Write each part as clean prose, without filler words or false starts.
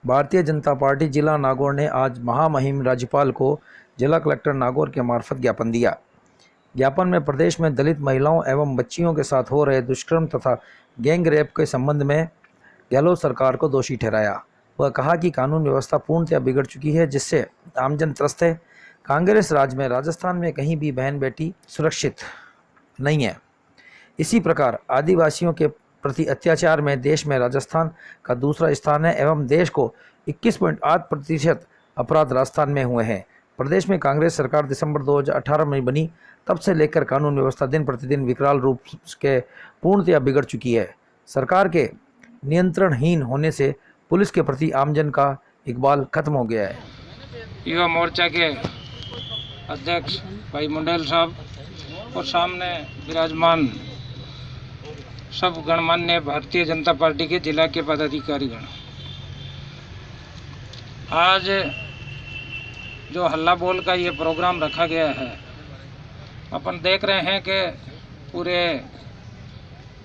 Bharatiya Janata party जिला नागौर ने आज महामहिम राज्यपाल को जिला कलेक्टर नागौर के मार्फत ज्ञापन दिया। ज्ञापन में प्रदेश में दलित महिलाओं एवं बच्चियों के साथ हो रहे दुष्कर्म तथा गैंग रेप के संबंध में गहलोत सरकार को दोषी ठहराया। वह कहा कि कानून व्यवस्था पूर्णतया बिगड़ चुकी है, जिससे आमजन त्रस्त है। कांग्रेस राज में राजस्थान में कहीं भी बहन बेटी सुरक्षित नहीं है। इसी प्रकार आदिवासियों के प्रति अत्याचार में देश में राजस्थान का दूसरा स्थान है एवं देश को 21.8% अपराध राजस्थान में हुए हैं। प्रदेश में कांग्रेस सरकार दिसंबर 2018 में बनी, तब से लेकर कानून व्यवस्था दिन प्रतिदिन विकराल रूप के पूर्णतया बिगड़ चुकी है। सरकार के नियंत्रणहीन होने से पुलिस के प्रति आमजन का इकबाल खत्म हो गया है। युवा मोर्चा के अध्यक्ष भाई मुंडेल साहब और सामने विराजमान सब गणमान्य भारतीय जनता पार्टी के जिला के पदाधिकारीगण, आज जो हल्ला बोल का ये प्रोग्राम रखा गया है, अपन देख रहे हैं कि पूरे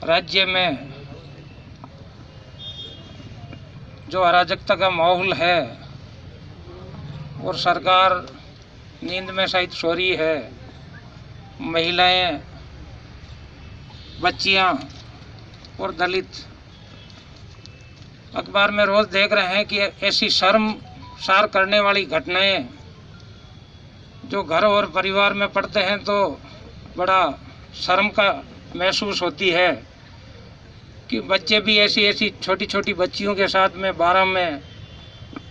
राज्य में जो अराजकता का माहौल है और सरकार नींद में शायद सो रही है। महिलाएं, बच्चियां और दलित अखबार में रोज देख रहे हैं कि ऐसी शर्मसार करने वाली घटनाएं जो घर और परिवार में पड़ते हैं तो बड़ा शर्म का महसूस होती है कि बच्चे भी ऐसी छोटी छोटी बच्चियों के साथ में 12 में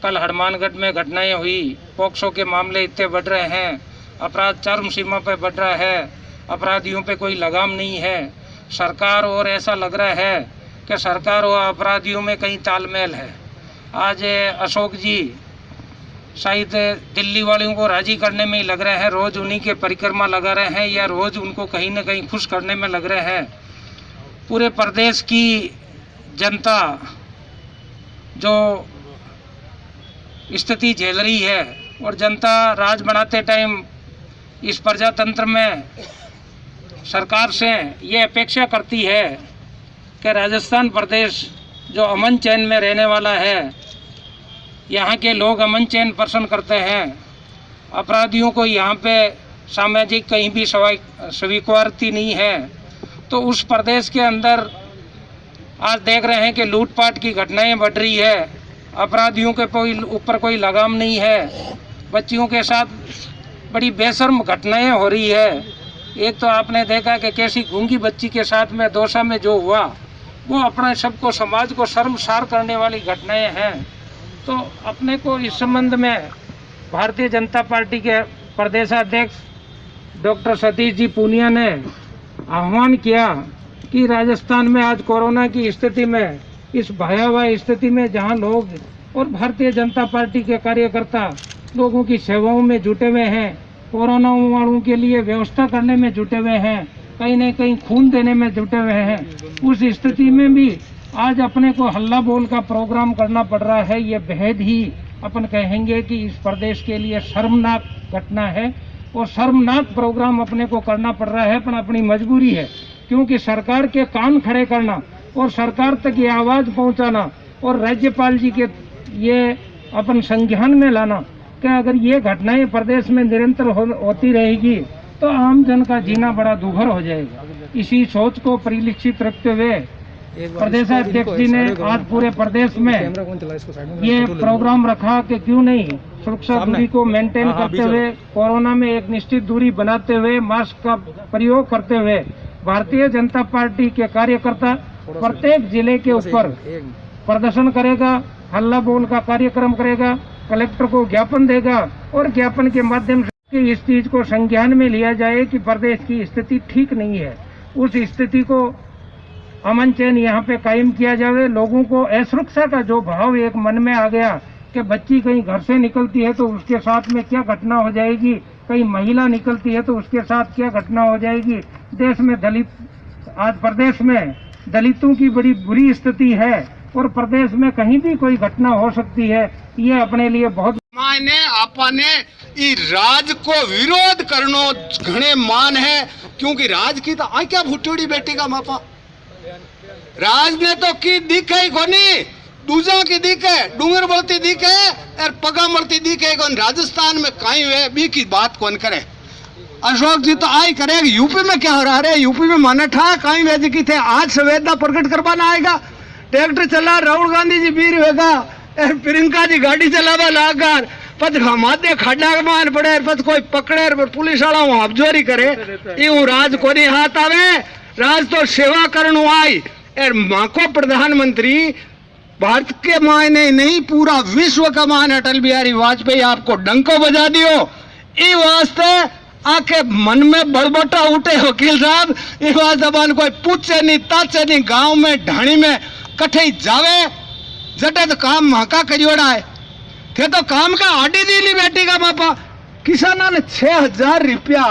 कल हनुमानगढ़ में घटनाएं हुई। पोक्सो के मामले इतने बढ़ रहे हैं, अपराध चरम सीमा पर बढ़ रहा है, अपराधियों पे कोई लगाम नहीं है। सरकार और ऐसा लग रहा है कि सरकार और अपराधियों में कहीं तालमेल है। आज अशोक जी शायद दिल्ली वालों को राजी करने में ही लग रहे हैं, रोज़ उन्हीं के परिक्रमा लगा रहे हैं या रोज़ उनको कहीं ना कहीं खुश करने में लग रहे हैं। पूरे प्रदेश की जनता जो स्थिति झेल रही है और जनता राज बनाते टाइम इस प्रजातंत्र में सरकार से ये अपेक्षा करती है कि राजस्थान प्रदेश जो अमन चैन में रहने वाला है, यहाँ के लोग अमन चैन पसंद करते हैं। अपराधियों को यहाँ पे सामाजिक कहीं भी स्वीकारती नहीं है। तो उस प्रदेश के अंदर आज देख रहे हैं कि लूटपाट की घटनाएं बढ़ रही है, अपराधियों के ऊपर कोई लगाम नहीं है, बच्चियों के साथ बड़ी बेशर्म घटनाएं हो रही है। एक तो आपने देखा कि कैसी गूंगी बच्ची के साथ में दौसा में जो हुआ, वो अपने सबको समाज को शर्मसार करने वाली घटनाएं हैं। तो अपने को इस संबंध में भारतीय जनता पार्टी के प्रदेशाध्यक्ष डॉक्टर सतीश जी पूनिया ने आह्वान किया कि राजस्थान में आज कोरोना की स्थिति में, इस भयावह स्थिति में जहां लोग और भारतीय जनता पार्टी के कार्यकर्ता लोगों की सेवाओं में जुटे हुए हैं, कोरोना वालों के लिए व्यवस्था करने में जुटे हुए हैं, कहीं न कहीं खून देने में जुटे हुए हैं, उस स्थिति में भी आज अपने को हल्ला बोल का प्रोग्राम करना पड़ रहा है। ये बेहद ही अपन कहेंगे कि इस प्रदेश के लिए शर्मनाक घटना है और शर्मनाक प्रोग्राम अपने को करना पड़ रहा है, पर अपनी मजबूरी है। क्योंकि सरकार के कान खड़े करना और सरकार तक ये आवाज़ पहुंचाना और राज्यपाल जी के ये अपन संज्ञान में लाना कि अगर ये घटनाएं प्रदेश में निरंतर होती रहेगी तो आम जन का जीना बड़ा दुभर हो जाएगा। इसी सोच को परिलक्षित रखते हुए प्रदेशाध्यक्ष जी ने आज पूरे प्रदेश में ये प्रोग्राम रखा कि क्यों नहीं सुरक्षा दूरी को मेंटेन करते हुए, कोरोना में एक निश्चित दूरी बनाते हुए, मास्क का प्रयोग करते हुए भारतीय जनता पार्टी के कार्यकर्ता प्रत्येक जिले के ऊपर प्रदर्शन करेगा, हल्ला बोल का कार्यक्रम करेगा, कलेक्टर को ज्ञापन देगा और ज्ञापन के माध्यम से इस चीज को संज्ञान में लिया जाए कि प्रदेश की स्थिति ठीक नहीं है। उस स्थिति को अमन चैन यहाँ पे कायम किया जाए। लोगों को असुरक्षा का जो भाव एक मन में आ गया कि बच्ची कहीं घर से निकलती है तो उसके साथ में क्या घटना हो जाएगी, कहीं महिला निकलती है तो उसके साथ क्या घटना हो जाएगी। देश में दलित, आज प्रदेश में दलितों की बड़ी बुरी स्थिति है और प्रदेश में कहीं भी कोई घटना हो सकती है। ये अपने लिए बहुत मायने आपने ई राज को विरोध करनो घणे मान है, क्योंकि राज की तो आ क्या भुट्टोड़ी बेटी का मापा, राज ने तो की दिखे ही कोनी दूजा की दिखे डूंगर बढ़ती दिखे और पगा मरती दिखे कौन राजस्थान में कहीं हुए बी की बात कौन करे। अशोक जी तो आई करेगा। यूपी में क्या हो रहा है? यूपी में माना ठा कहीं वे की थे आज संवेदना प्रकट करवाना आएगा। ट्रैक्टर चला राहुल गांधी जी बीर होगा, प्रियंका जी गाड़ी चलावा लाकर पद हमारे खड्डा मान पड़े पद कोई पकड़े पुलिस वाला हफजोरी करे। यूं राज को नहीं हाथ आवे, राज तो सेवा करनु आई। और माँ को प्रधानमंत्री भारत के मायने नहीं पूरा विश्व का मान अटल बिहारी वाजपेयी आपको डंको बजा दियो। ई वास्ते आके मन में बड़बटा उठे वकील साहब, ई वास्ते कोई पूछे नहीं ताचे नहीं, गांव में ढाणी में कठे जावे जटे तो काम महाका करियोड़ा है थे तो काम का आडी दी बेटी का बापा। किसाना ने 6,000 रुपया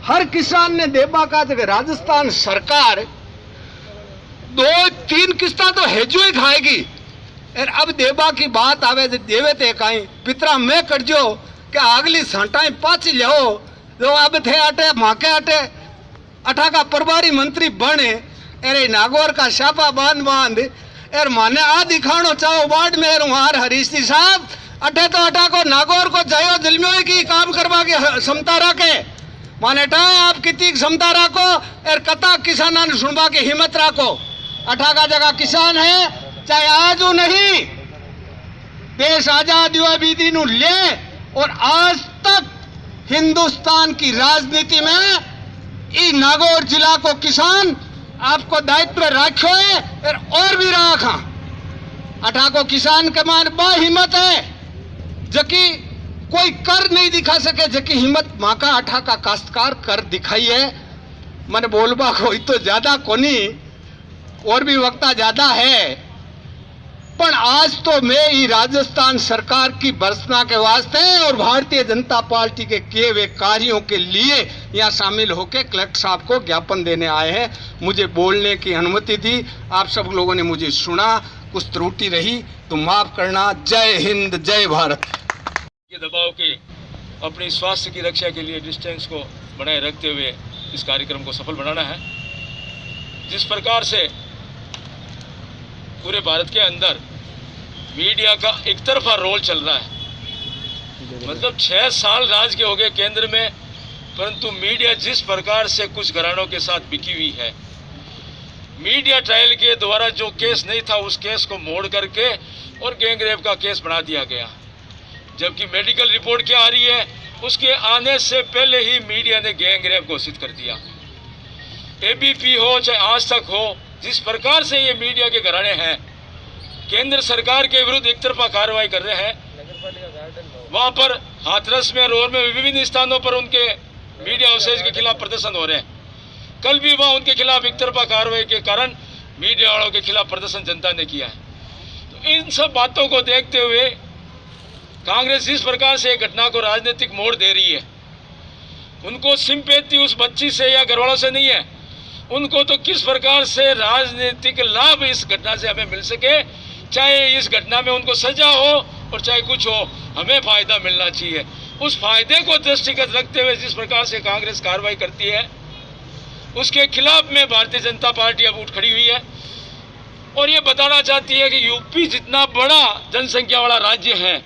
हर किसान ने देबा का। राजस्थान सरकार 2-3 किस्ता तो हेजो ही खाएगी। और अब देबा की बात आवे देवे ते कहीं पितरा में करजो कि अगली संटाई पाची लो जो अब थे अटे माके अटे अठा का प्रभारी मंत्री बने। अरे नागौर का छापा बांध बांध एर माने आ दिखानो चाहो वार्ड में वहां हरीश जी साहब अठे तो अठा को नागौर को जायो दिल में की काम करवा के क्षमता रखे माने टा आप कितनी क्षमता रखो और कता किसाना ने सुनवा के हिम्मत रखो। अठा का जगह किसान है चाहे आज हो नहीं देश आजादी हुआ बीती नु ले। और आज तक हिंदुस्तान की राजनीति में ई नागौर जिला को किसान आपको दायित्व रखो है और भी रखा। अठा को किसान के मान बा हिम्मत है जबकि कोई कर नहीं दिखा सके, जबकि हिम्मत माँ का अठा का काश्तकार कर दिखाई है। मैंने बोलबा कोई तो ज्यादा कोनी और भी वक्ता ज्यादा है, पर आज तो मैं ही राजस्थान सरकार की भर्त्सना के वास्ते और भारतीय जनता पार्टी के किए हुए कार्यों के लिए यहाँ शामिल होकर कलेक्टर साहब को ज्ञापन देने आए हैं। मुझे बोलने की अनुमति दी, आप सब लोगों ने मुझे सुना, कुछ त्रुटि रही तो माफ करना। जय हिंद जय भारत। के दबाव के अपनी स्वास्थ्य की रक्षा के लिए डिस्टेंस को बनाए रखते हुए इस कार्यक्रम को सफल बनाना है। जिस प्रकार से पूरे भारत के अंदर मीडिया का एक तरफा रोल चल रहा है, मतलब 6 साल राज के हो गए केंद्र में, परंतु मीडिया जिस प्रकार से कुछ घरानों के साथ बिकी हुई है, मीडिया ट्रायल के द्वारा जो केस नहीं था उस केस को मोड़ करके और गैंगरेप का केस बना दिया गया। जबकि मेडिकल रिपोर्ट क्या आ रही है, उसके आने से पहले ही मीडिया ने गैंगरेप घोषित कर दिया। एबीपी हो चाहे आज तक हो, जिस प्रकार से ये मीडिया के घराने हैं केंद्र सरकार के विरुद्ध एक तरफा कार्रवाई कर रहे हैं, वहां पर हाथरस में रोर में विभिन्न स्थानों पर उनके मीडिया हाउसेज के खिलाफ प्रदर्शन हो रहे हैं। कल भी वहां उनके खिलाफ एक तरफा कार्रवाई के कारण मीडिया वालों के खिलाफ प्रदर्शन जनता ने किया है। तो इन सब बातों को देखते हुए कांग्रेस जिस प्रकार से घटना को राजनीतिक मोड़ दे रही है, उनको सिंपैथी उस बच्ची से या घरवालों से नहीं है, उनको तो किस प्रकार से राजनीतिक लाभ इस घटना से हमें मिल सके, चाहे इस घटना में उनको सजा हो और चाहे कुछ हो, हमें फायदा मिलना चाहिए। उस फायदे को दृष्टिगत रखते हुए जिस प्रकार से कांग्रेस कार्रवाई करती है, उसके खिलाफ में भारतीय जनता पार्टी अब उठ खड़ी हुई है और ये बताना चाहती है कि यूपी जितना बड़ा जनसंख्या वाला राज्य है,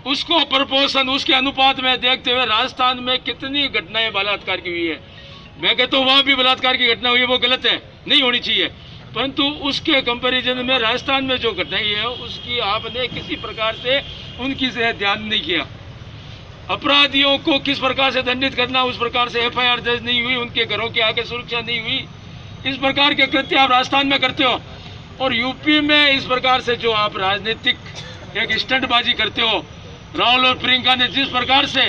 उसको प्रपोर्शन उसके अनुपात में देखते हुए राजस्थान में कितनी घटनाएं बलात्कार की हुई है। मैं कहता हूँ वहाँ भी बलात्कार की घटना हुई है, वो गलत है, नहीं होनी चाहिए, परंतु उसके कंपैरिजन में राजस्थान में जो घटनाएं है उसकी आपने किसी प्रकार से उनकी से ध्यान नहीं किया। अपराधियों को किस प्रकार से दंडित करना, उस प्रकार से एफआईआर दर्ज नहीं हुई, उनके घरों के आगे सुरक्षा नहीं हुई। इस प्रकार के कृत्य आप राजस्थान में करते हो और यूपी में इस प्रकार से जो आप राजनीतिक एक स्टंटबाजी करते हो। राहुल और प्रियंका ने जिस प्रकार से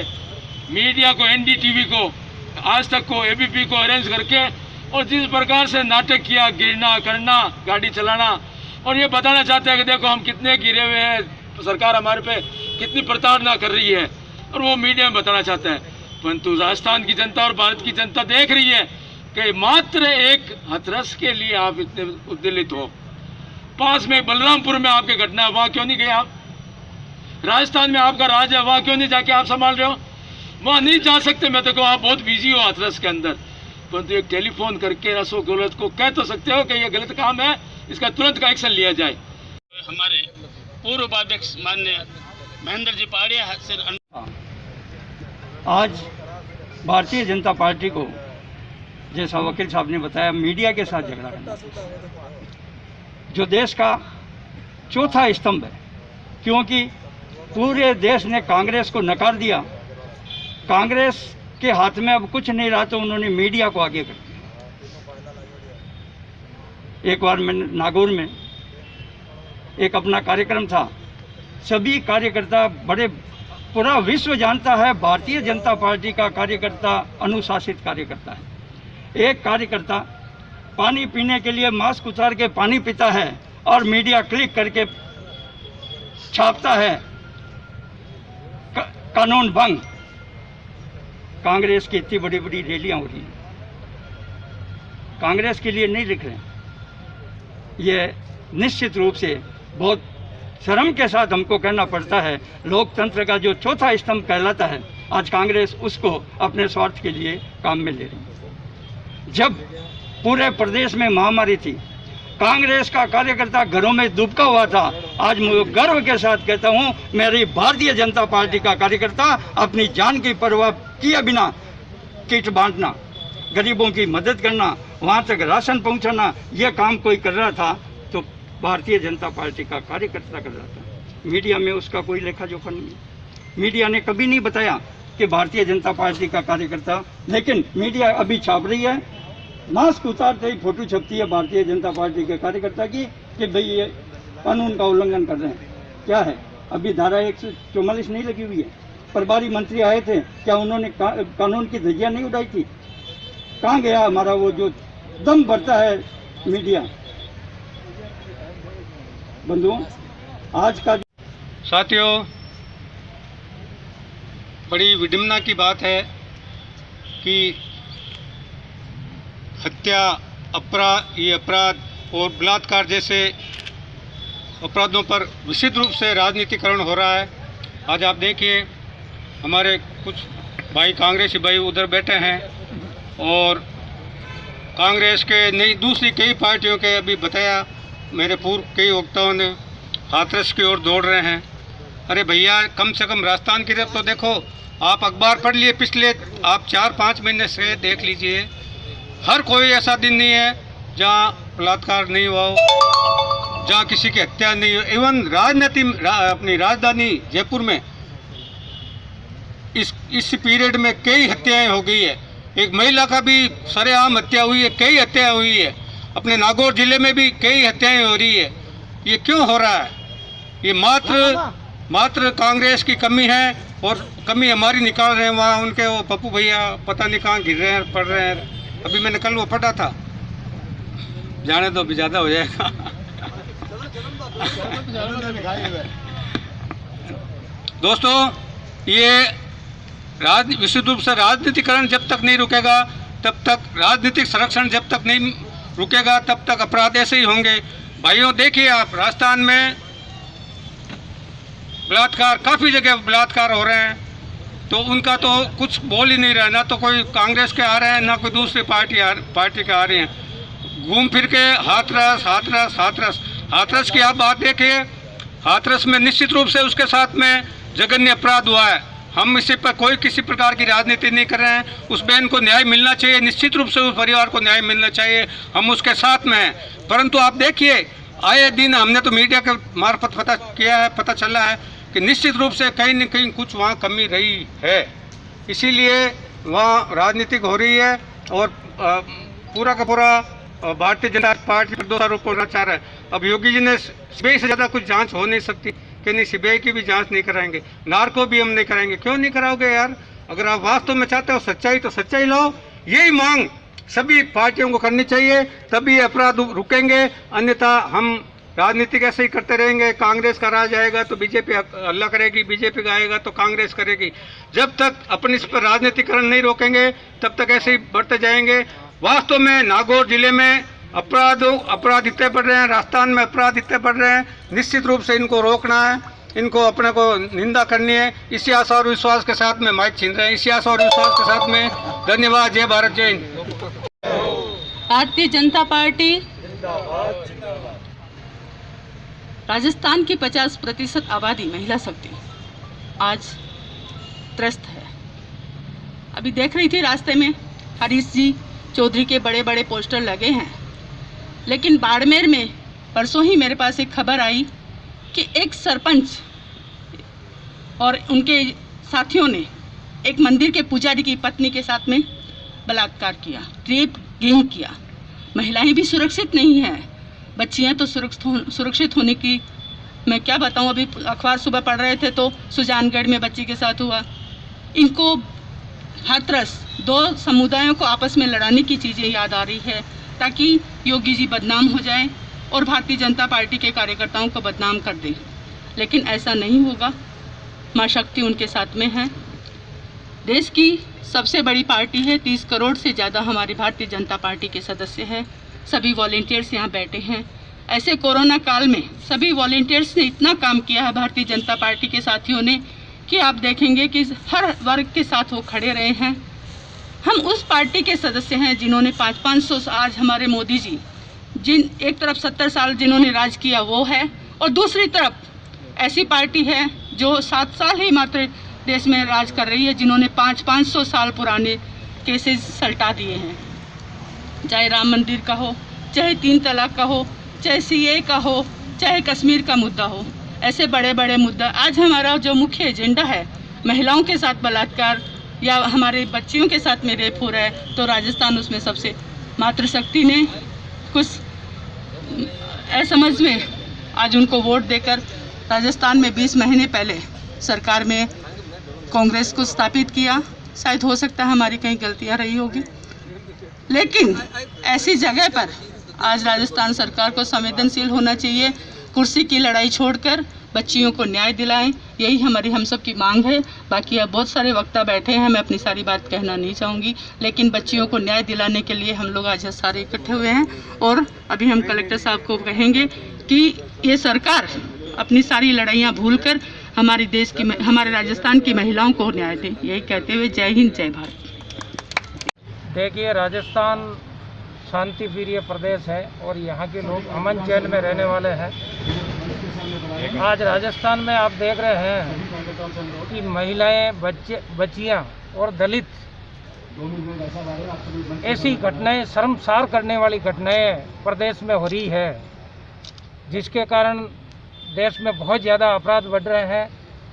मीडिया को, एनडीटीवी को, आज तक को, एबीपी को अरेंज करके और जिस प्रकार से नाटक किया, गिरना करना, गाड़ी चलाना, और ये बताना चाहते हैं कि देखो हम कितने गिरे हुए हैं, सरकार हमारे पे कितनी प्रताड़ना कर रही है, और वो मीडिया में बताना चाहते हैं। परंतु राजस्थान की जनता और भारत की जनता देख रही है कि मात्र एक हाथरस के लिए आप इतने उद्वेलित हो। पास में बलरामपुर में आपकी घटना है, वहाँ क्यों नहीं गए आप? राजस्थान में आपका राज है, वहाँ क्यों नहीं जाके आप संभाल रहे हो? वहाँ नहीं जा सकते। मैं तो कहूँ आप बहुत बिजी हो हाथरस के अंदर, परंतु एक टेलीफोन करके अशोक गहलोत को कह तो सकते हो कि ये गलत काम है, इसका तुरंत का एक्शन लिया जाए। हमारे पूर्व उपाध्यक्ष माननीय महेंद्र जी पहाड़िया से आज भारतीय जनता पार्टी को, जैसा वकील साहब ने बताया, मीडिया के साथ झगड़ा करना, जो देश का चौथा स्तंभ है, क्योंकि पूरे देश ने कांग्रेस को नकार दिया। कांग्रेस के हाथ में अब कुछ नहीं रहा तो उन्होंने मीडिया को आगे कर दिया। एक बार मैंने नागौर में एक अपना कार्यक्रम था, सभी कार्यकर्ता, बड़े पूरा विश्व जानता है भारतीय जनता पार्टी का कार्यकर्ता अनुशासित कार्यकर्ता है। एक कार्यकर्ता पानी पीने के लिए मास्क उतार के पानी पीता है और मीडिया क्लिक करके छापता है कानून भंग। कांग्रेस की इतनी बड़ी बड़ी रैलियां हो रही हैं, कांग्रेस के लिए नहीं लिख रहे हैं। ये निश्चित रूप से बहुत शर्म के साथ हमको कहना पड़ता है, लोकतंत्र का जो चौथा स्तंभ कहलाता है, आज कांग्रेस उसको अपने स्वार्थ के लिए काम में ले रही है। जब पूरे प्रदेश में महामारी थी, कांग्रेस का कार्यकर्ता घरों में दुबका हुआ था, आज मैं गर्व के साथ कहता हूं, मेरी भारतीय जनता पार्टी का कार्यकर्ता अपनी जान की परवाह किए बिना किट बांटना, गरीबों की मदद करना, वहां तक राशन पहुंचाना, यह काम कोई कर रहा था तो भारतीय जनता पार्टी का कार्यकर्ता कर रहा था। मीडिया में उसका कोई लेखा जोखा नहीं है। मीडिया ने कभी नहीं बताया कि भारतीय जनता पार्टी का कार्यकर्ता, लेकिन मीडिया अभी छाप रही है, मास्क उतारते ही फोटो छपती है भारतीय जनता पार्टी के कार्यकर्ता की कि भाई ये कानून का उल्लंघन कर रहे हैं। क्या है, अभी धारा 144 नहीं लगी हुई है। प्रभारी मंत्री आए थे, क्या उन्होंने कानून की धज्जियां नहीं उड़ाई थी? कहाँ गया हमारा वो जो दम भरता है मीडिया? बंधुओं, आज का साथियों, बड़ी विडंबना की बात है कि हत्या, ये अपराध और बलात्कार जैसे अपराधों पर विशुद्ध रूप से राजनीतिकरण हो रहा है। आज आप देखिए, हमारे कुछ भाई कांग्रेसी भाई उधर बैठे हैं और कांग्रेस के नहीं दूसरी कई पार्टियों के, अभी बताया मेरे पूर्व कई वक्ताओं ने, हाथरस की ओर दौड़ रहे हैं। अरे भैया, कम से कम राजस्थान की तरफ तो देखो। आप अखबार पढ़ लिए, पिछले आप 4-5 महीने से देख लीजिए, हर कोई ऐसा दिन नहीं है जहाँ बलात्कार नहीं हुआ हो, जहाँ किसी की हत्या नहीं हो। इवन अपनी राजधानी जयपुर में इस पीरियड में कई हत्याएं हो गई है। एक महिला का भी सरेआम हत्या हुई है, कई हत्याएं हुई है। अपने नागौर जिले में भी कई हत्याएं हो रही है। ये क्यों हो रहा है? ये मात्र कांग्रेस की कमी है और कमी हमारी निकाल रहे हैं। वहाँ उनके वो पप्पू भैया पता नहीं कहाँ गिर रहे हैं, पढ़ रहे हैं। अभी मैंने कल वो पढ़ा था, जाने दो, भी ज़्यादा हो जाएगा। दोस्तों, ये विशुद्ध रूप से राजनीतिकरण जब तक नहीं रुकेगा, तब तक राजनीतिक संरक्षण जब तक नहीं रुकेगा, तब तक अपराध ऐसे ही होंगे। भाइयों, देखिए आप, राजस्थान में बलात्कार, काफ़ी जगह बलात्कार हो रहे हैं, तो उनका तो कुछ बोल ही नहीं रहा। ना तो कोई कांग्रेस के आ रहे हैं, ना कोई दूसरी पार्टी के आ रहे हैं। घूम फिर के हाथरस की आप बात देखिए। हाथरस में निश्चित रूप से उसके साथ में जघन्य अपराध हुआ है। हम इसी पर कोई किसी प्रकार की राजनीति नहीं कर रहे हैं। उस बहन को न्याय मिलना चाहिए, निश्चित रूप से उस परिवार को न्याय मिलना चाहिए, हम उसके साथ में हैं। परंतु आप देखिए, आए दिन हमने तो मीडिया के मार्फत पता चला है कि निश्चित रूप से कहीं न कहीं कुछ वहाँ कमी रही है, इसीलिए वहाँ राजनीतिक हो रही है और पूरा का पूरा भारतीय जनता पार्टी पर दोषारोप करना चाह रहा है। अब योगी जी ने सीबीआई से ज़्यादा कुछ जांच हो नहीं सकती कि नहीं, सीबीआई की भी जांच नहीं कराएंगे, नार्को भी हम नहीं कराएंगे। क्यों नहीं कराओगे यार? अगर आप वास्तव में चाहते हो सच्चाई, तो सच्चाई लाओ। यही मांग सभी पार्टियों को करनी चाहिए, तभी अपराध रुकेंगे। अन्यथा हम राजनीतिक ऐसे ही करते रहेंगे। कांग्रेस का राज आएगा तो बीजेपी हल्ला करेगी, बीजेपी का आएगा तो कांग्रेस करेगी। जब तक अपने इस पर राजनीतिकरण नहीं रोकेंगे, तब तक ऐसे ही बढ़ते जाएंगे। वास्तव में नागौर जिले में अपराध इतने बढ़ रहे हैं, राजस्थान में अपराध इतने बढ़ रहे हैं, निश्चित रूप से इनको रोकना है, इनको अपने को निंदा करनी है। इसी आशा और विश्वास के साथ में माइक छीन रहे हैं। इसी आशा और विश्वास के साथ में धन्यवाद। जय भारत, जय हिंद। भारतीय जनता पार्टी राजस्थान की 50% आबादी महिला शक्ति आज त्रस्त है। अभी देख रही थी रास्ते में हरीश जी चौधरी के बड़े बड़े पोस्टर लगे हैं, लेकिन बाड़मेर में परसों ही मेरे पास एक खबर आई कि एक सरपंच और उनके साथियों ने एक मंदिर के पुजारी की पत्नी के साथ में बलात्कार किया, रेप गैंग किया। महिलाएं भी सुरक्षित नहीं हैं, बच्चियां तो सुरक्षित होने की मैं क्या बताऊं। अभी अखबार सुबह पढ़ रहे थे तो सुजानगढ़ में बच्ची के साथ हुआ। इनको हाथरस दो समुदायों को आपस में लड़ाने की चीज़ें याद आ रही है ताकि योगी जी बदनाम हो जाएं और भारतीय जनता पार्टी के कार्यकर्ताओं को बदनाम कर दें, लेकिन ऐसा नहीं होगा। माँ शक्ति उनके साथ में है। देश की सबसे बड़ी पार्टी है, 30 करोड़ से ज़्यादा हमारी भारतीय जनता पार्टी के सदस्य हैं। सभी वॉलेंटियर्स यहाँ बैठे हैं। ऐसे कोरोना काल में सभी वॉलेंटियर्स ने इतना काम किया है भारतीय जनता पार्टी के साथियों ने कि आप देखेंगे कि हर वर्ग के साथ वो खड़े रहे हैं। हम उस पार्टी के सदस्य हैं जिन्होंने 500 आज हमारे मोदी जी जिन एक तरफ 70 साल जिन्होंने राज किया वो है, और दूसरी तरफ ऐसी पार्टी है जो 7 साल ही मात्र देश में राज कर रही है, जिन्होंने 500 साल पुराने केसेस सल्टा दिए हैं। चाहे राम मंदिर का हो, चाहे 3 तलाक का हो, चाहे CA का हो, चाहे कश्मीर का मुद्दा हो, ऐसे बड़े बड़े मुद्दा। आज हमारा जो मुख्य एजेंडा है महिलाओं के साथ बलात्कार या हमारे बच्चियों के साथ में रेप हो रहा है, तो राजस्थान उसमें सबसे मातृशक्ति ने कुछ असमझ में आज उनको वोट देकर राजस्थान में 20 महीने पहले सरकार में कांग्रेस को स्थापित किया। शायद हो सकता है हमारी कहीं गलतियां रही होगी, लेकिन ऐसी जगह पर आज राजस्थान सरकार को संवेदनशील होना चाहिए। कुर्सी की लड़ाई छोड़कर बच्चियों को न्याय दिलाएं, यही हमारी हम सब की मांग है। बाकी अब बहुत सारे वक्ता बैठे हैं, मैं अपनी सारी बात कहना नहीं चाहूँगी, लेकिन बच्चियों को न्याय दिलाने के लिए हम लोग आज सारे इकट्ठे हुए हैं। और अभी हम कलेक्टर साहब को कहेंगे कि ये सरकार अपनी सारी लड़ाइयाँ भूलकर हमारे देश की हमारे राजस्थान की महिलाओं को न्याय दे। यही कहते हुए जय हिंद, जय भारत। देखिए, राजस्थान शांति प्रिय प्रदेश है और यहाँ के लोग अमन चैन में रहने वाले हैं। आज राजस्थान में आप देख रहे हैं कि महिलाएं, बच्चियाँ और दलित ऐसी घटनाएं, शर्मसार करने वाली घटनाएं प्रदेश में हो रही है, जिसके कारण देश में बहुत ज़्यादा अपराध बढ़ रहे हैं,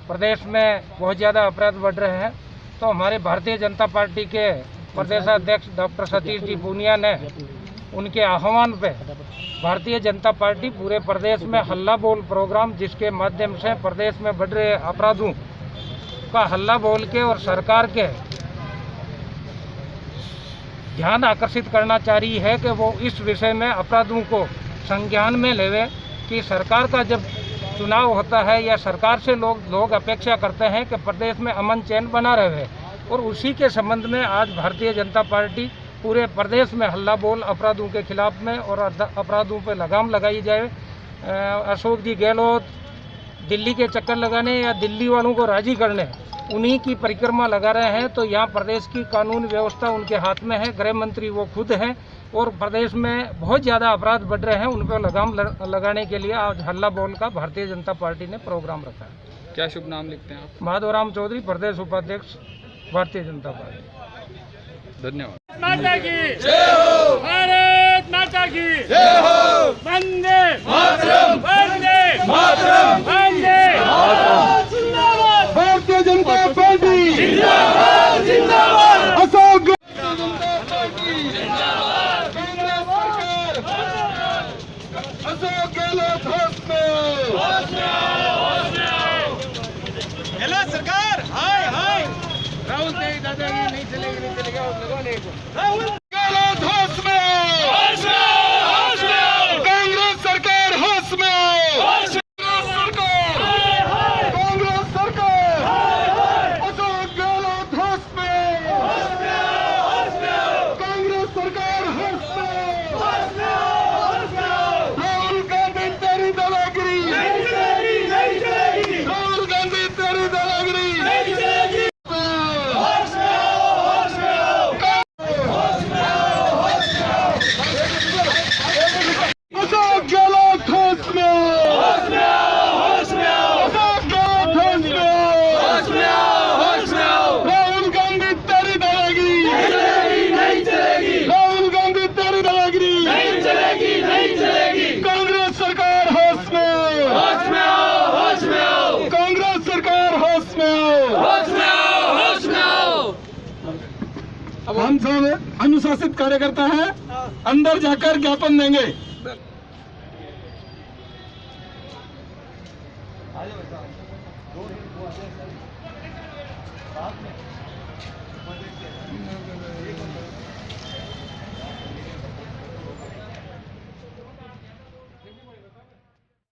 प्रदेश में बहुत ज़्यादा अपराध बढ़ रहे हैं। तो हमारे भारतीय जनता पार्टी के प्रदेशाध्यक्ष डॉक्टर सतीश जी पूनिया ने उनके आह्वान पे भारतीय जनता पार्टी पूरे प्रदेश में हल्ला बोल प्रोग्राम, जिसके माध्यम से प्रदेश में बढ़ रहे अपराधों का हल्ला बोल के और सरकार के ध्यान आकर्षित करना चाह रही है कि वो इस विषय में अपराधों को संज्ञान में लेवे कि सरकार का जब चुनाव होता है या सरकार से लोग अपेक्षा करते हैं कि प्रदेश में अमन चैन बना रहे, और उसी के संबंध में आज भारतीय जनता पार्टी पूरे प्रदेश में हल्ला बोल अपराधों के खिलाफ में और अपराधों पर लगाम लगाई जाए। अशोक जी गहलोत दिल्ली के चक्कर लगाने या दिल्ली वालों को राजी करने उन्हीं की परिक्रमा लगा रहे हैं। तो यहाँ प्रदेश की कानून व्यवस्था उनके हाथ में है, गृह मंत्री वो खुद हैं, और प्रदेश में बहुत ज़्यादा अपराध बढ़ रहे हैं, उन पर लगाम लगाने के लिए आज हल्ला बोल का भारतीय जनता पार्टी ने प्रोग्राम रखा है। क्या शुभ नाम लिखते हैं आप? माधवराम चौधरी, प्रदेश उपाध्यक्ष भारतीय जनता पार्टी। धन्यवाद। माता की जय हो, भारत माता की जय हो, वंदे मातरम, वंदे मातरम, वंदे मातरम, जिंदाबाद भारतीय जनता पार्टी, जिंदाबाद, जिंदाबाद, अशोक अशोक गहलोत होश में हेलो सरकार, हाय हाय राहुल देवी दादागिरी नहीं चलेगा राहुल गहलोत होश में, कांग्रेस सरकार होश में, कांग्रेस सरकार, अशोक गहलोत होश में, कांग्रेस सरकार होश में, राहुल गांधी तेरी दादागिरी, राहुल गांधी तेरी दादागिरी, हम सब अनुशासित कार्यकर्ता हैं, अंदर जाकर ज्ञापन देंगे।